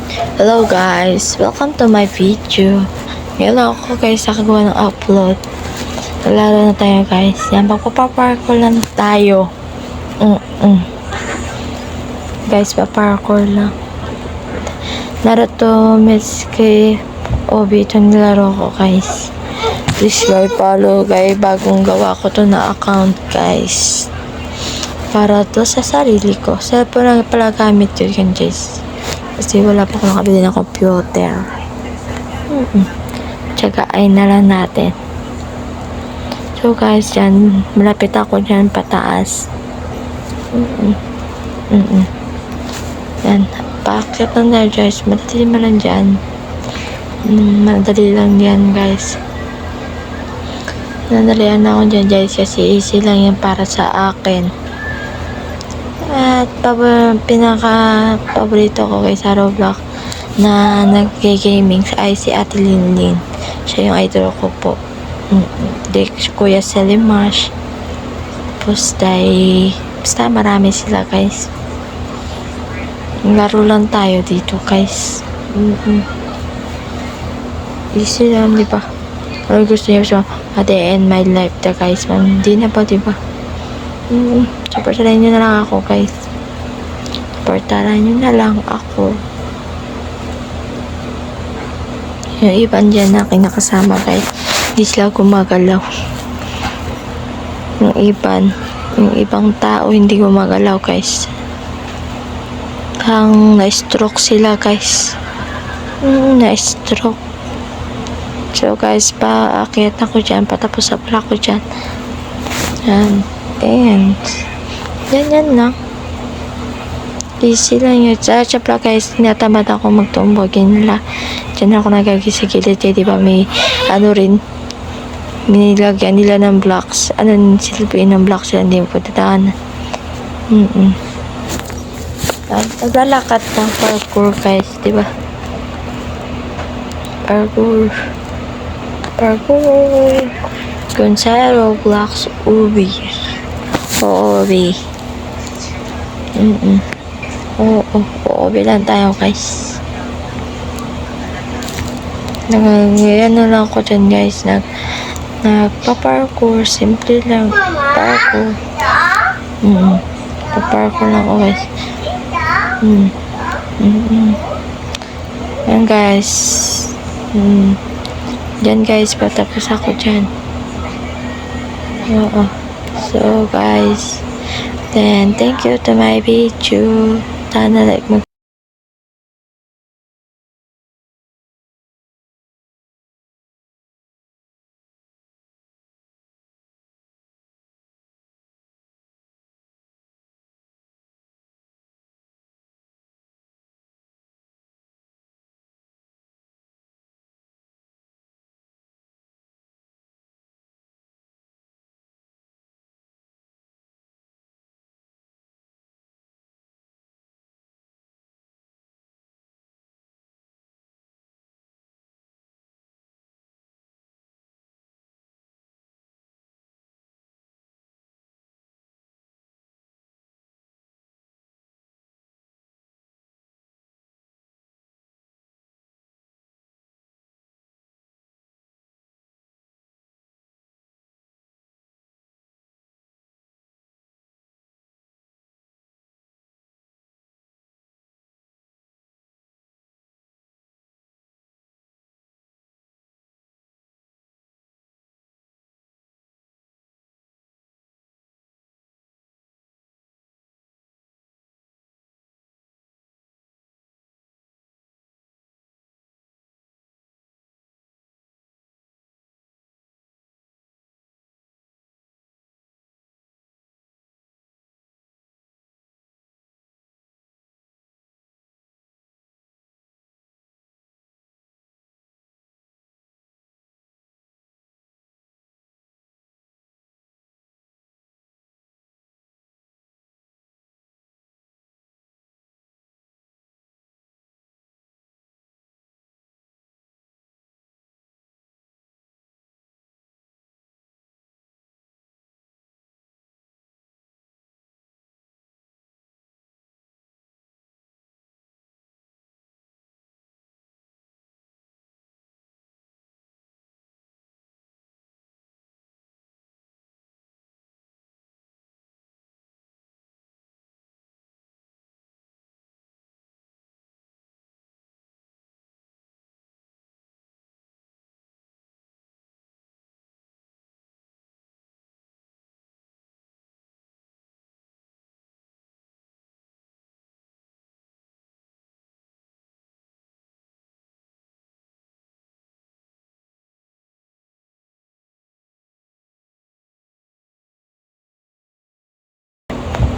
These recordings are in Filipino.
Hello guys! Welcome to my video. Ngayon lang ako guys nakagawa ng upload. Lalo na tayo guys. Yan, magpaparkour lang tayo. Guys, paparkour lang. Naruto Mitsuki Obi itong nilaro ko guys. Please guys, follow guys. Bagong gawa ko to na account guys. Para to sa sarili ko. Cellphone lang pala gamit yun guys. Kasi wala pa akong nakabili ng computer. Tsagain na lang natin. So guys, dyan, malapit ako dyan pataas. Yan, paakyat lang tayo guys. Madali man lang dyan. Madali lang yan guys. Nadalian ako dyan guys kasi easy lang yan para sa akin. At pinaka-paborito ko guys sa Roblox na nag-gaming ay si Ate Linlin. Siya yung idol ko po. Di Kuya Selimash. Tapos basta marami sila guys. Laro lang tayo dito guys. Easy lang, di ba? Ano gusto niyo so at the end my life the guys. Hindi na ba, di ba? Supportahan nyo na lang ako guys. Supportahan nyo na lang ako. Yung iban dyan na aking nakasama guys, hindi sila gumagalaw. Yung ibang tao hindi gumagalaw guys. Na-stroke sila guys. Na-stroke. So guys, paakyat ako dyan, patapos sa pala ko dyan. And yan lang. Easy lang yun. Siyempre guys, tinatamad ako magtumbog. Diyan ako nagagisagilid. Di ba may rin, minilagyan nila ng blocks. Silbihin ng blocks sila, hindi mo pagdadaan. Naglalakad ng parkour guys, di ba? Parkour. Kung sa Roblox, Ubi. Ubi lang tayo guys. Ngayon na lang ako dyan guys. Nagpa-parkour. Simple lang. Parkour. Pa-parkour lang ako guys. Yan guys. Dyan guys, patapos ako dyan. So guys, then thank you to my video. Sana like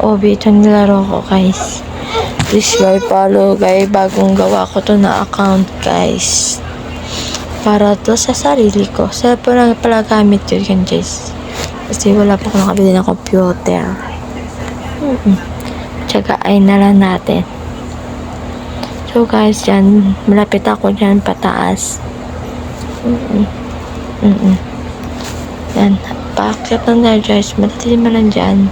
Obi, ito nilaro ko guys. Please guys, follow guys. Bagong gawa ko to na account guys. Para to sa sarili ko. Cellphone lang pala gamit yun guys. Kasi wala pa akong nakabili ng computer. Tsagain na lang natin. So guys, dyan, malapit ako dyan pataas. Yan, paakyat lang na guys. Madali man lang dyan.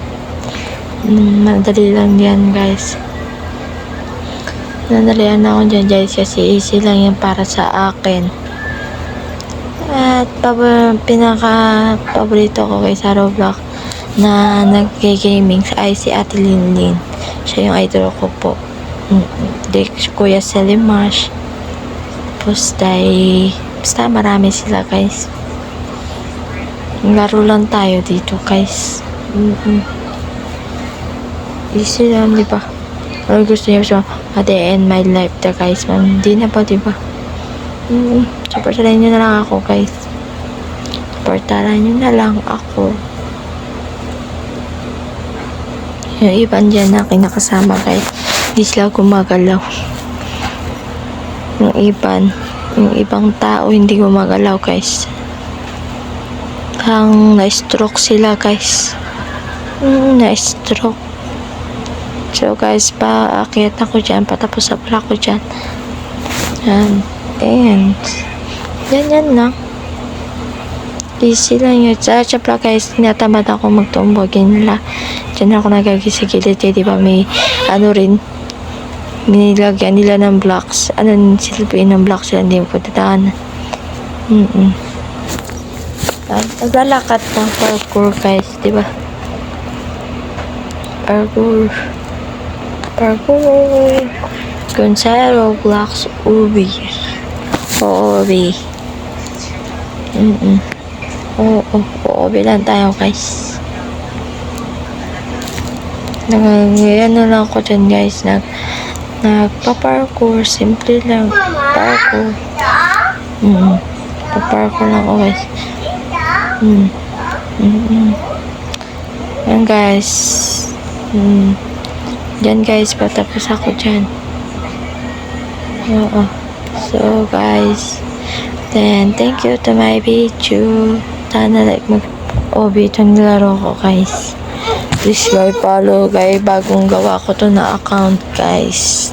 Madali lang yan guys. Nadalian ako dyan guys kasi easy lang yan para sa akin. At pinaka-paborito ko kay sa Roblox na nag-gaming ay si Ate Linlin. Siya yung idol ko po. Kuya Selimash. Tapos basta marami sila guys. Laro lang tayo dito guys. Easy lang, di ba? Ano gusto niyo siya? At end my life ta guys. Hindi na pa, di ba? Supportaran nyo na lang ako guys. Supportaran nyo na lang ako. Yung iban dyan na kinakasama guys, hindi sila gumagalaw. Yung ibang tao hindi gumagalaw guys. Hang na-stroke sila guys. Na-stroke. So guys, paakyat ako dyan, patapos sa pala ko dyan. And yan lang. Easy lang yun. Sa pala guys, tinatamad ako magtumbogin nila. Dyan ako nagagisigilid eh, di ba may rin, nilagyan nila ng blocks. Silbihin ng blocks sila, hindi mo pagdadaan. Naglalakad ng parkour guys, di ba? Parkour. Kung sa Roblox, Ubi. Ubi. Ubi lang tayo guys. Ngayon na lang ako dyan guys. Nagpa-parkour. Simple lang. Parkour. Pa-parkour lang ako guys. Yan guys. Yan guys, patapos ako dyan. So guys, then thank you to my video. Sana like mag-obi itong nilaro ko guys. Please guys, follow guys. Bagong gawa ko to na account guys.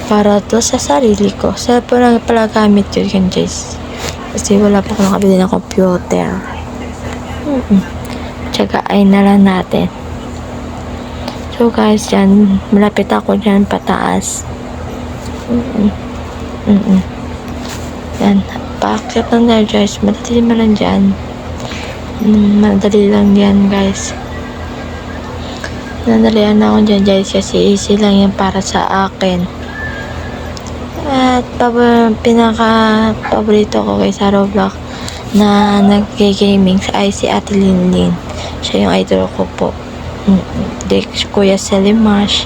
Para to sa sarili ko. Cellphone lang pala gamit yun guys. Kasi wala pa akong nakabili ng computer. Tsagain na lang natin. So guys, dyan, malapit ako dyan pataas. Yan, paakyat lang na guys. Madali man lang dyan. Madali lang yan guys. Nadalian ako dyan guys kasi easy lang yan para sa akin. At pinaka-paborito ko kay sa Roblox na nag-gaming ay si Ate Linlin. Siya yung idol ko po. Kuya Selimash.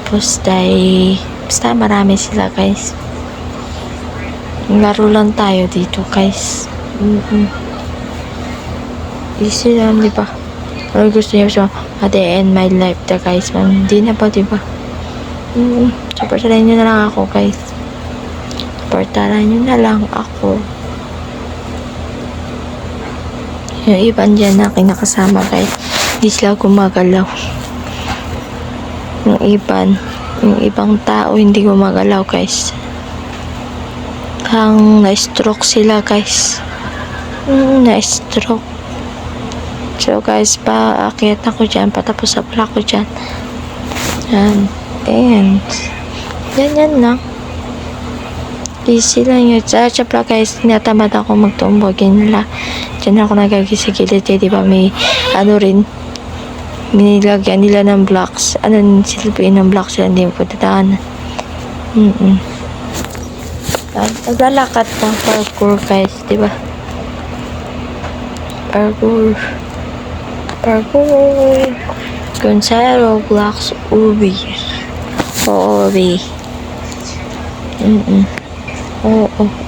Tapos basta marami sila guys. Laro lang tayo dito guys. Easy lang, di ba? Ano gusto niyo siya? At end my life ta guys. Hindi na pa, di ba? Supportaran nyo na lang ako guys. Supportaran nyo na lang ako. Yung iban dyan na kinakasama guys, hindi sila gumagalaw. Yung ibang tao hindi gumagalaw guys. Hang na-stroke sila guys. Na-stroke. So guys, paakyat ako dyan, patapos sa pala ko dyan. And yan lang. Easy lang yun. Sa pala guys, tinatamad ako magtumbogin nila. Dyan ako nagagisigilid eh, di ba may rin, nilagyan nila ng blocks. Silbihin ng blocks sila, hindi mo pagdadaan. Naglalakad ng parkour guys, di ba? Parkour. Kung sa Roblox, Ubi. Ubi.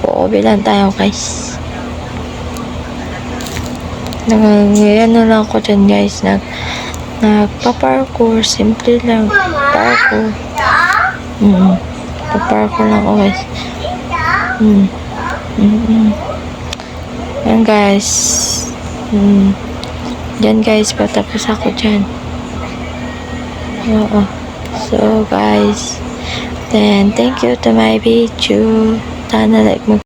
Ubi lang tayo guys. Ngayon na lang ako dyan guys. nagpa-parkour, simple lang, parkour. Pa-parkour lang ako guys. Yan guys. Yan guys, patapos ako dyan. Oo. So guys, then thank you to my video. Sana like mo